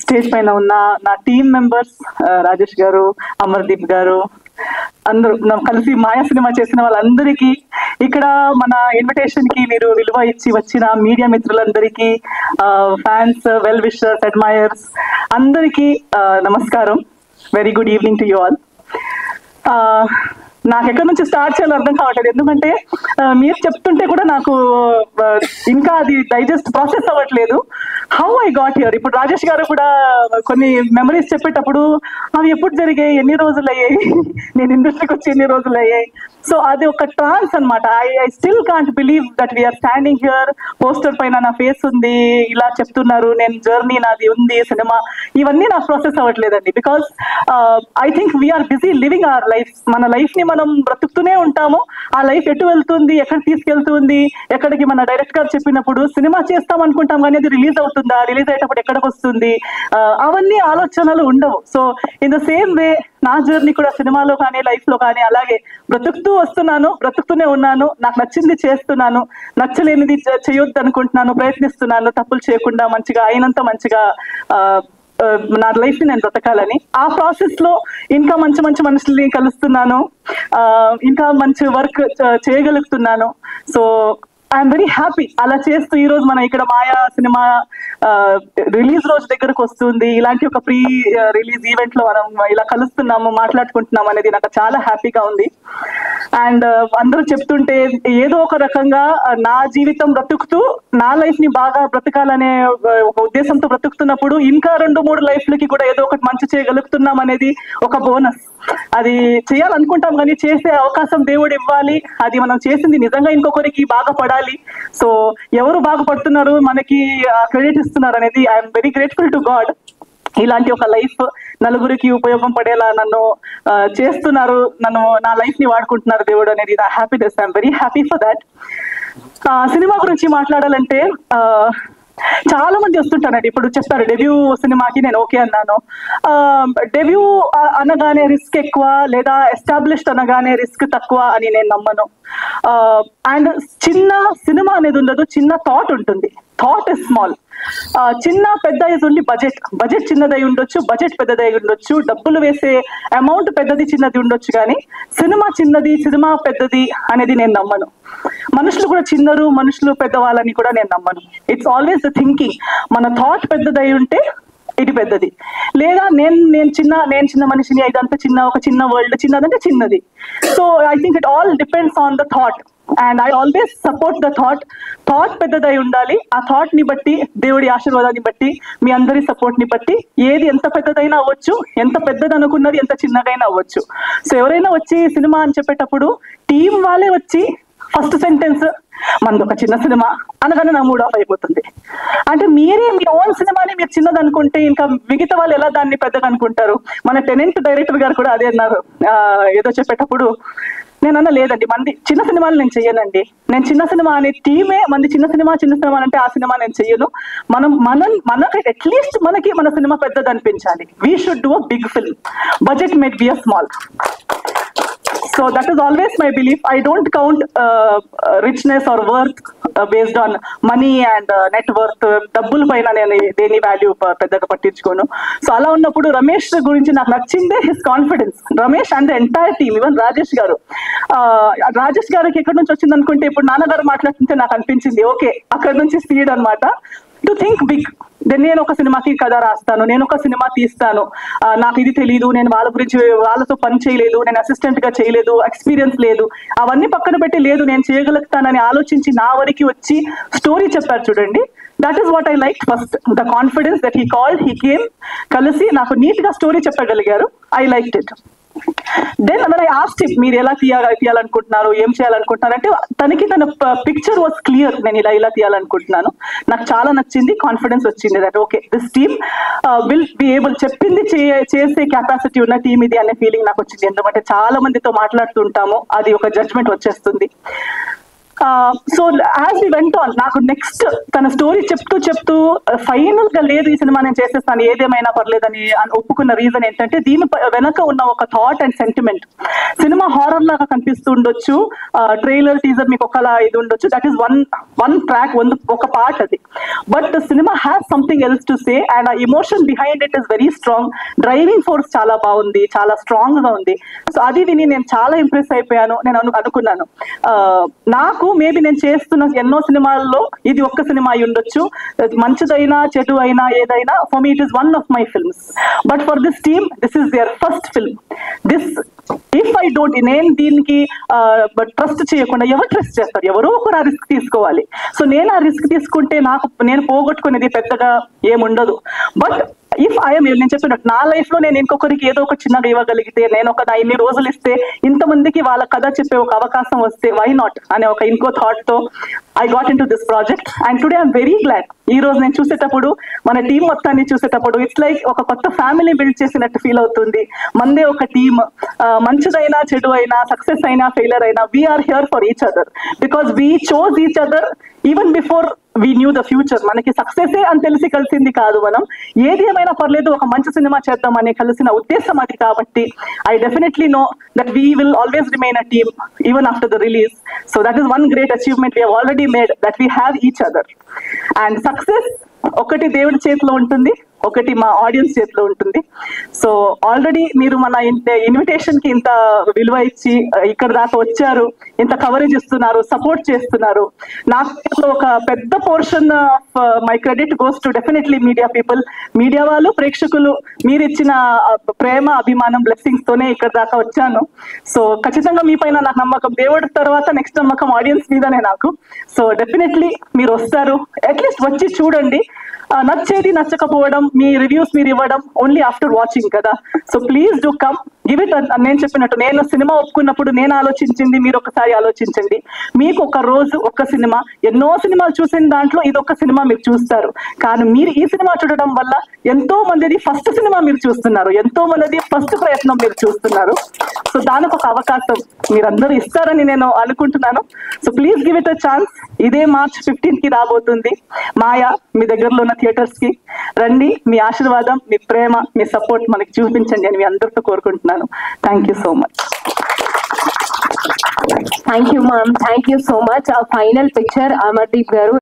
Stage పైన ఉన్న నా టీమ్ మెంబర్స్, రాజేష్ గారు, అమర్దీప్ గారు, అందరూ కలిసి మాయా సినిమా చేసిన వాళ్ళందరికీ, ఇక్కడ మన ఇన్విటేషన్ కి మీరు విలువ ఇచ్చి వచ్చిన మీడియా మిత్రులందరికీ, ఫ్యాన్స్, వెల్ విషర్స్, అడ్మైయర్స్ అందరికీ నమస్కారం. Very good evening to you all. నాకు ఎక్కడి నుంచి స్టార్ట్ చేయాలో అర్థం కావట్లేదు, ఎందుకంటే మీరు చెప్తుంటే కూడా నాకు ఇంకా అది డైజెస్ట్ ప్రాసెస్ అవ్వట్లేదు. How I got here. ఇప్పుడు రాజేష్ గారు కూడా కొన్ని మెమరీస్ చెప్పేటప్పుడు అవి ఎప్పుడు జరిగాయి, ఎన్ని రోజులు అయ్యాయి, నేను ఇండస్ట్రీకి వచ్చి ఎన్ని రోజులు అయ్యాయి. సో అది ఒక ట్రాన్స్ అనమాట. I still can't believe that we're standing here. Poster పైన నా ఫేస్ ఉంది, ఇలా చెప్తున్నారు, నేను జర్నీ నాది ఉంది, సినిమా, ఇవన్నీ నాకు ప్రాసెస్ అవ్వట్లేదండి. Because I think we're busy living our life. మన లైఫ్ ని మనం బ్రతుకుతూనే ఉంటాము. ఆ లైఫ్ ఎటు వెళ్తుంది, ఎక్కడ తీసుకెళ్తుంది, ఎక్కడికి మన డైరెక్ట్ గారు చెప్పినప్పుడు సినిమా చేస్తాం అనుకుంటాం కానీ అది రిలీజ్ అవుతుందా, రిలీజ్ అయ్యేటప్పుడు ఎక్కడికి వస్తుంది, అవన్నీ ఆలోచనలు ఉండవు. So in the same way నా జర్నీ కూడా సినిమాలో కానీ లైఫ్ లో కానీ అలాగే బ్రతుకుతూ వస్తున్నాను, బ్రతుకుతూనే ఉన్నాను. నాకు నచ్చింది చేస్తున్నాను, నచ్చలేనిది చేయొద్దు అనుకుంటున్నాను, ప్రయత్నిస్తున్నాను తప్పులు చేయకుండా మంచిగా అయినంత మంచిగా నా లైఫ్ ని నేను బ్రతకాలని. ఆ ప్రాసెస్ లో ఇంకా మంచి మంచి మనుషుల్ని కలుస్తున్నాను, ఇంకా మంచి వర్క్ చేయగలుగుతున్నాను. So I'm very happy. అలా చేస్తూ ఈ రోజు మనం ఇక్కడ మాయా సినిమా రిలీజ్ రోజు దగ్గరకు వస్తుంది, ఇలాంటి ఒక ప్రీ రిలీజ్ ఈవెంట్ లో మనం ఇలా కలుస్తున్నాము, మాట్లాడుకుంటున్నాం అనేది నాకు చాలా హ్యాపీగా ఉంది. అండ్ అందరూ చెప్తుంటే ఏదో ఒక రకంగా నా జీవితం బ్రతుకుతూ నా లైఫ్ ని బాగా బ్రతకాలనే ఒక ఉద్దేశంతో బ్రతుకుతున్నప్పుడు ఇంకా 2-3 లైఫ్లకి కూడా ఏదో ఒకటి మంచి చేయగలుగుతున్నాం అనేది ఒక బోనస్. అది చేయాలనుకుంటాం కానీ చేసే అవకాశం దేవుడు ఇవ్వాలి. అది మనం చేసింది నిజంగా ఇంకొకరికి బాగుపడాలి. సో ఎవరు బాగుపడుతున్నారు, మనకి క్రెడిట్ ఇస్తున్నారు అనేది I'm very grateful to God. ఇలాంటి ఒక లైఫ్ నలుగురికి ఉపయోగం పడేలా నన్ను చేస్తున్నారు, నా లైఫ్ ని వాడుకుంటున్నారు దేవుడు అనేది నా happiness. I'm very happy for that. Cinema గురించి మాట్లాడాలంటే చాలా మంది వస్తుంటారండి. ఇప్పుడు చెప్తారు డెబ్యూ సినిమాకి నేను ఓకే అన్నాను. డెబ్యూ అనగానే రిస్క్ ఎక్కువ, లేదా ఎస్టాబ్లిష్డ్ అనగానే రిస్క్ తక్కువ అని నేను నమ్మను. అండ్ చిన్న సినిమా అనేది ఉండదు, చిన్న థాట్ ఉంటుంది. Thought is small. చిన్న పెద్ద ఇస్ ఓన్లీ బడ్జెట్ చిన్నదై ఉండొచ్చు, బడ్జెట్ పెద్దదై ఉండొచ్చు, డబ్బులు వేసే అమౌంట్ పెద్దది చిన్నది ఉండొచ్చు, కానీ సినిమా చిన్నది, సినిమా పెద్దది అనేది నేను నమ్మను. మనుషులు కూడా చిన్నరు, మనుషులు పెద్దవాళ్ళని కూడా నేను నమ్మను. It's always the thinking. మన థాట్ పెద్దదై ఉంటే ఇది పెద్దది, లేదా నేను చిన్న మనిషిని, ఇదంతా ఒక చిన్న వరల్డ్, చిన్నదంటే చిన్నది. So I think it all depends on the thought. And I always support the thought. Thought పెద్దదై ఉండాలి. ఆ థాట్ ని బట్టి, దేవుడి ఆశీర్వాదాన్ని బట్టి, మీ అందరి సపోర్ట్ ని బట్టి ఏది ఎంత పెద్దదైనా అవ్వచ్చు, ఎంత పెద్దది అనుకున్నది ఎంత చిన్నదైనా అవ్వచ్చు. సో ఎవరైనా వచ్చి సినిమా అని చెప్పేటప్పుడు టీం వాళ్ళే వచ్చి ఫస్ట్ సెంటెన్స్ మనది ఒక చిన్న సినిమా అనగానే నా మూడ్ ఆఫ్ అయిపోతుంది. అంటే మీరే మీ ఓన్ సినిమాని మీరు చిన్నది అనుకుంటే ఇంకా మిగతా వాళ్ళు ఎలా దాన్ని పెద్దగా అనుకుంటారు? మన టెనెంట్ డైరెక్టర్ గారు కూడా అదే అన్నారు ఏదో చెప్పేటప్పుడు. నేను అన్న లేదండి, మంది చిన్న సినిమాలు నేను చెయ్యనండి. నేను చిన్న సినిమా అనే టీమే మంది చిన్న సినిమా అంటే ఆ సినిమా నేను చెయ్యను. మనకి అట్లీస్ట్ మనకి మన సినిమా పెద్దది అనిపించాలి. We should do a big film. Budget made be a small. So that is always my belief. I don't count richness or worth based on money and net worth. డబ్బుల పైన నేను దేని value పెద్దగా పట్టించుకోను. So అలా ఉన్నప్పుడు రమేష్ గురించి నాకు నచ్చిందే his confidence. Ramesh and the entire team, even Rajesh garu. Rajesh గారికి ఎక్కడి నుంచి వచ్చింది అనుకుంటే, ఇప్పుడు నాన్నగారు మాట్లాడుతుంటే నాకు అనిపించింది ఓకే, అక్కడ నుంచి స్పీడ్ అనమాట. To think big. నేను ఒక సినిమాకి కథ రాస్తాను, నేను ఒక సినిమా తీస్తాను, నాకు ఇది తెలియదు, నేను వాళ్ళ గురించి వాళ్ళతో పని చేయలేదు, నేను అసిస్టెంట్ గా చేయలేదు, ఎక్స్పీరియన్స్ లేదు, అవన్నీ పక్కన పెట్టి లేదు నేను చేయగలుగుతానని ఆలోచించి నా వరకు వచ్చి స్టోరీ చెప్పారు చూడండి. That is what I like first. The confidence that he called, he came, కలిసి నాకు నీట్ గా స్టోరీ చెప్పగలిగారు. I liked it. Then when I asked him, మీరు ఎలా తీయాలనుకుంటున్నారు, ఏం చేయాలనుకుంటున్నారు అంటే, తన పిక్చర్ వాజ్ క్లియర్. నేను ఇలా తీయాలనుకుంటున్నాను, నాకు చాలా నచ్చింది, కాన్ఫిడెన్స్ వచ్చింది that okay this team will be able, చెప్పింది చేసే కెపాసిటీ ఉన్న టీమ్ ఇది అనే ఫీలింగ్ నాకు వచ్చింది. ఎందుకంటే చాలా మందితో మాట్లాడుతుంటాము, అది ఒక జడ్జ్మెంట్ వచ్చేస్తుంది. So as we went on, నాకు నెక్స్ట్ తన స్టోరీ చెప్తూ ఫైనల్ గా లేదు ఈ సినిమా నేను చేసేస్తాను ఏదేమైనా పర్లేదని ఒప్పుకున్న రీజన్ ఏంటంటే దీని వెనక ఉన్న ఒక thought and sentiment. Cinema horror లాగా కనిపిస్తూ ఉండొచ్చు, ట్రైలర్ టీజర్ మీకు ఒకలా ఇది ఉండొచ్చు, దట్ ఈస్ వన్ ట్రాక్, ఒక పార్ట్ అది. But cinema has something else to say and ఆ emotion behind it is very strong. Driving force చాలా బాగుంది, చాలా స్ట్రాంగ్ గా ఉంది. సో అది విని నేను చాలా ఇంప్రెస్ అయిపోయాను. నేను అనుకున్నాను నాకు మేబీ నేను చేస్తున్న ఎన్నో సినిమాల్లో ఇది ఒక్క సినిమా అయి ఉండొచ్చు, మంచిదైనా చెడు అయినా ఏదైనా, for me it is one of my films. But for this team this is their first film. This if I don't, నేను దీనికి ట్రస్ట్ చేయకుండా ఎవరు ట్రస్ట్ చేస్తారు? ఎవరో ఒకరు ఆ రిస్క్ తీసుకోవాలి. సో నేను ఆ రిస్క్ తీసుకుంటే నేను పోగొట్టుకునేది పెద్దగా ఏముండదు. బట్ ఇఫ్ ఐఎమ్, నేను చెప్పినట్టు నా లైఫ్ లో నేను ఇంకొకరికి ఏదో ఒక చిన్నగా ఇవ్వగలిగితే, నేను ఒక ఇన్ని రోజులు ఇస్తే ఇంతమందికి వాళ్ళ కథ చెప్పే ఒక అవకాశం వస్తే వై నాట్ అనే ఒక ఇంకో థాట్ తో I got in to this project. And today I'm very glad. ఈ రోజు నేను చూసేటప్పుడు, మన టీం మొత్తాన్ని చూసేటప్పుడు ఇట్స్ లైక్ ఒక కొత్త ఫ్యామిలీ బిల్డ్ చేసినట్టు ఫీల్ అవుతుంది. మందే ఒక టీమ్, మంచిదైనా చెడు అయినా, సక్సెస్ అయినా ఫెయిలర్ అయినా, we're here for each other because we chose each other even before we knew the future. మనకి సక్సెస్ అని తెలిసి కలిసింది కాదు, మనం ఏది ఏమైనా పర్లేదు ఒక మంచి సినిమా చేద్దామని కలిసిన ఉద్దేశం అది. కాబట్టి I definitely know that we will always remain a team even after the release. So that is one great achievement we have already made, that we have each other. And success ఒకటి దేవుడి చేతిలో ఉంటుంది, ఒకటి మా audience చేతిలో ఉంటుంది. So already మీరు మన ఇన్విటేషన్ కి ఇంత విలువ ఇచ్చి ఇక్కడ దాకా వచ్చారు, ఇంత కవరేజ్ ఇస్తున్నారు, సపోర్ట్ చేస్తున్నారు. నాకు ఒక పెద్ద portion of my credit goes to definitely media people. Media వాళ్ళు, ప్రేక్షకులు, మీరు ఇచ్చిన ప్రేమ, అభిమానం, బ్లెస్సింగ్స్ తోనే ఇక్కడ దాకా వచ్చాను. సో ఖచ్చితంగా మీ పైన నాకు నమ్మకం, దేవుడి తర్వాత నెక్స్ట్ నమ్మకం ఆడియన్స్ మీదనే నాకు. సో డెఫినెట్లీ మీరు వస్తారు, అట్లీస్ట్ వచ్చి చూడండి. నచ్చేది నచ్చకపోవడం, మీ రివ్యూస్ మీరు ఇవ్వడం ఓన్లీ ఆఫ్టర్ వాచింగ్ కదా. So please do come, give it. నేను చెప్పినట్టు, నేను సినిమా ఒప్పుకున్నప్పుడు నేను ఆలోచించింది మీరు ఒకసారి ఆలోచించండి. మీకు ఒక రోజు ఒక సినిమా, ఎన్నో సినిమాలు చూసిన దాంట్లో ఇది ఒక సినిమా మీరు చూస్తారు. కానీ మీరు ఈ సినిమా చూడడం వల్ల ఎంతో మందిది ఫస్ట్ సినిమా మీరు చూస్తున్నారు, ఎంతో మందిది ఫస్ట్ ప్రయత్నం మీరు చూస్తున్నారు. సో దానికి ఒక అవకాశం మీరందరూ ఇస్తారని నేను అనుకుంటున్నాను. So please give it a chance. ఇదే March 15 కి రాబోతుంది మాయా. మీ దగ్గరలో ఉన్న థియేటర్స్ కి రండి. మీ ఆశీర్వాదం, మీ ప్రేమ, మీ సపోర్ట్ మనకి చూపించండి అని మీ అందరితో కోరుకుంటున్నాను. Thank you so much. Thank you ma'am, thank you so much. Final picture Amardeep గారు.